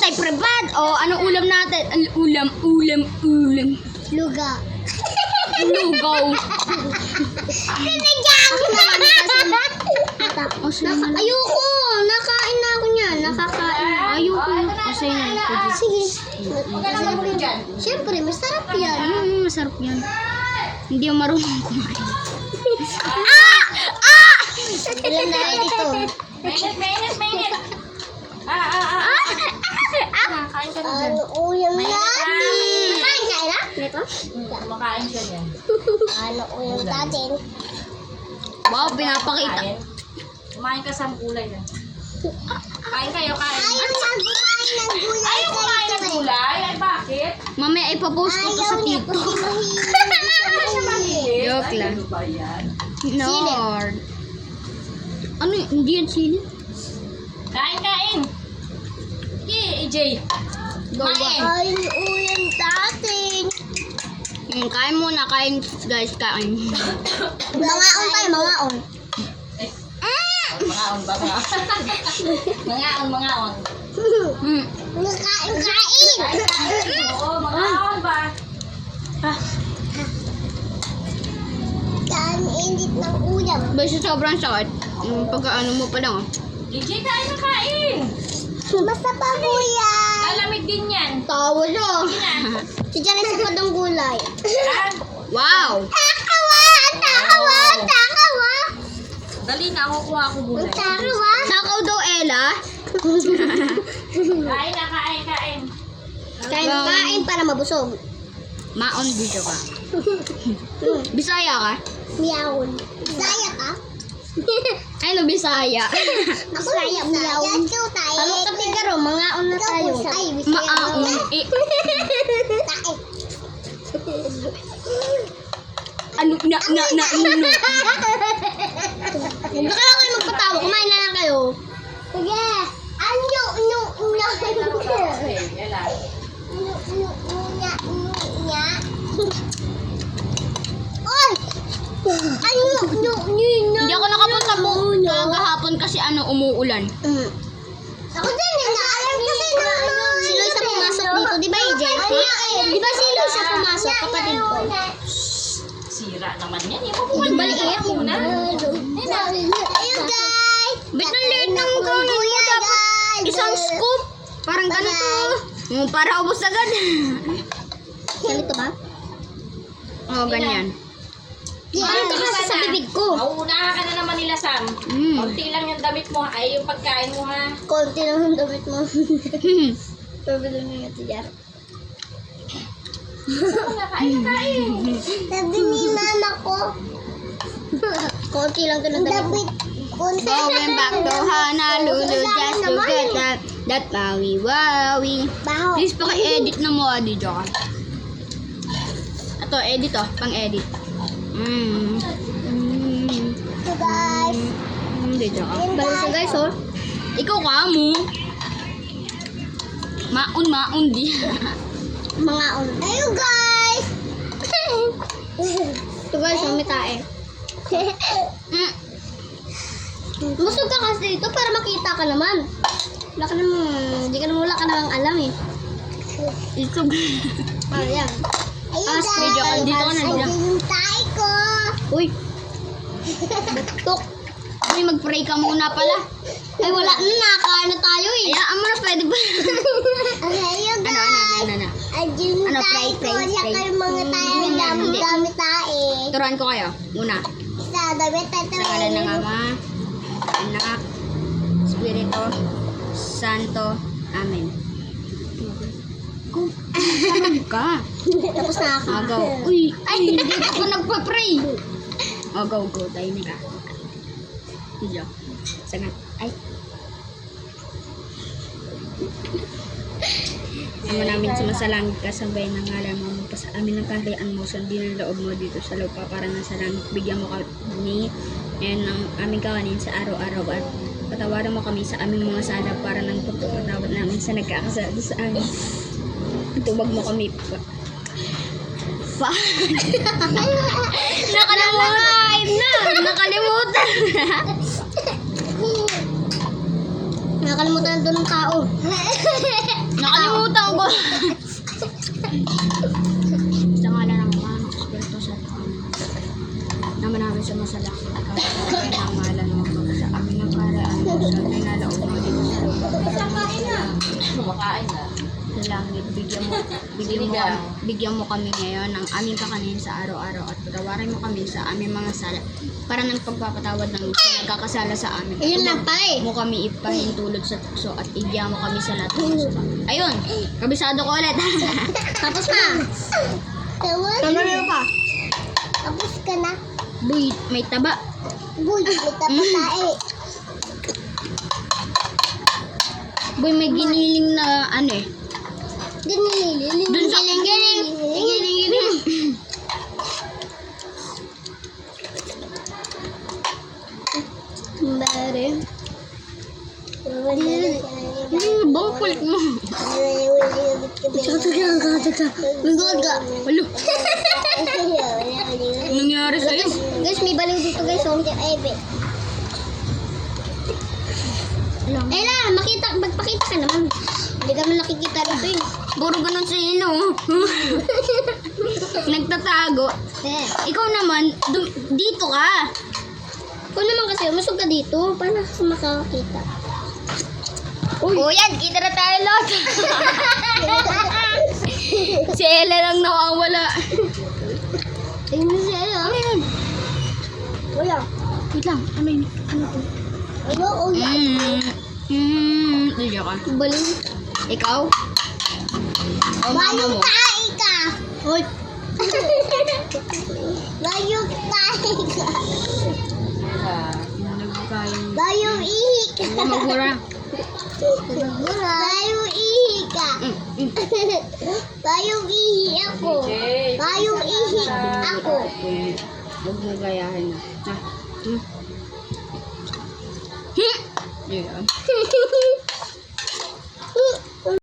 kay Prebad. O, anong ulam natin? Ulam. Luga. Lugaw. Sinadya ko naman. Ayoko. Nakain na ako niyan. Nakakain. Ayoko. Kasi na. Sige. Siyempre, masarap yan. Masarap yan. Hindi yung marunong kumain. Ilan na dito? Mainit. Kain ka na dyan. Ano ulam natin? Kain ka na? Ito? Kumakain siya dyan. Ano ulam natin? Wow, pinapakita. Kumain ka sa kulay yan. Kain kayo, kain. Ayaw niya kumain ng gulay. Ayaw kumain ng gulay? Ay, bakit? Mamaya ipapost ko to sa Ayaw niya TikTok. kasi mahilig. Joke lang. Ano ba yan? Lord. Ano yun? Hindi yan sili? Kain. EJ. Kumain. Ay, ulam natin. Kain muna, kain guys, kain. Mangaon tayo, mangaon. Mangaon ba? Mangaon. Kain. Oo, mangaon ba? Saan init ng ulam? Basta sobrang sakit. Yung pagkaano mo pa lang. EJ, kain. Basta pa kuya. Lalamig din yan. Tawa siya. Si Jan ay sapad ng gulay. Wow! Takawa. Dali na, kukuha ako gulay. Takawa. Takaw daw, Ella. Kain. Kain para mabusog. Maon dito ka. Bisaya ka? Miyawon. Saya ka? Ano, Bisaya? Ako saya, miyawon. Halo ka tigaro, mangaon na tayo. Ay, Maaon. Ano, na. Huwag ka lang kayo magpatawa, kumain na lang kayo. Sige. Anyo. Oy! Hindi ako nakapunta po kagahapon kasi umuulan. Ako din, naalam kasi na si Loisa pumasok dito, di ba AJ? Di ba si Loisa pumasok, kapatid ko? Sira naman yan. Baliit. Muna. Ayun guys! Ba't ang liit ng gawin mo? Dapat isang scoop. Parang ganito. Para ubos agad. Ganito ba? Oh, ganyan. Ganito kasi sa bibig ko. Mauunahan ka na naman nila, Sam. Konti lang yung damit mo. Ay, yung pagkain mo, ha? Konti lang ang damit mo. Pabili mo yung tiyar. Kain. Sabi ni mama ko. Konti lang ito ng damit. Konti. Going back to Honolulu just to get that wowie. Baho. Please paki-edit na mo, Adi, Joka. Ito, edit oh. Pang-edit. So guys. Hindi, Joka. Baluso guys oh. Ikaw ka mo. Maon di. Mga on. Ayun guys. Ito guys, may tae. Busog ka kasi dito para makita ka naman. Wala ka naman, wala ka namang alam eh. Ito. Ayan. Ayun guys. Dito ka na, dito. Yung tae ko. Uy. Batok. Uy, mag-pray ka muna pala. Ay wala na, nakain na tayo eh. Hayaan mo na, pwede ba? Ayun guys. Ano. Ayun Ano, tae ko. pray. Saka yung mga tae Hindi. dami tae. Turuan ko kayo. Muna. Sa dami Sa ngalan ng Ama, Anak, Espiritu, Santo. Amen. Ka. Tapos na ako. Go. Uy, hindi ako nagpa-pray. Go. Tayo na ka. Video. Sangat. Ay. Ama namin sumasalangit ka, sambayan ng ngalan mo, magpasa amin ng kaharian mo, sundin ang loob mo dito sa lupa para nasa langit. Bigyan mo kami ngayon ng aming kawanin sa araw-araw at patawaran mo kami sa aming mga sala para ng pagpapatawad namin sa nagkakasala sa amin. At huwag mo kami Nakalimutan na doon ng tao. Nakalimutan ko. Sa ngala ng Ama, ng Espiritu Santo. Naman namin sa masalang sa kapatid ng ngala ng Ama sa aming nakaraan mo sa nilalaog mo dito sa lupa. Kumakain na. Sa langit, bigyan mo kami ngayon ng aming kakanin sa araw-araw at patawarin mo kami sa aming mga sala para ng pagpapatawad ng nagkakasala sa amin. Ayun lang pala eh. Mo kami ipahintulot sa tukso at igyan mo kami sa lahat ng masama. Ayun, kabisado ko ulit. Tapos na. Tuloy pa. Tapos ka na. Buy, may taba. Boy, may tapos tayo. Boy, may giniling na ano eh. Ginililing. Dun sa Giling. Bare. Bang kulit mo. Magod ka. Walo, nangyari sa'yo? Guys, may baliw dito guys. So, Ebe. Ella, magpakita ka naman. Hindi ka man nakikita rito eh. Puro ganun sa ino. Nagtatago. Ikaw naman, dito ka. Ikaw naman kasi, umusog ka dito. Paano ka makakita? O yan, kita na tayo lahat. Si Ella lang nawawala. Ayun na siya. Ano yun? Wala. Wait lang, ano yun? Ano to? Ano? Oh, Diyan ka. baliw. Ikaw? O mama mo? tayo ka. Hoy, Bayog tayo ka. nagkayang... Bayog ihi ka. Magmura. Bayog ihi ka. Bayog ihi ako. Bayog ihi ako. Huwag mo gayahin na. Ha? Yeah.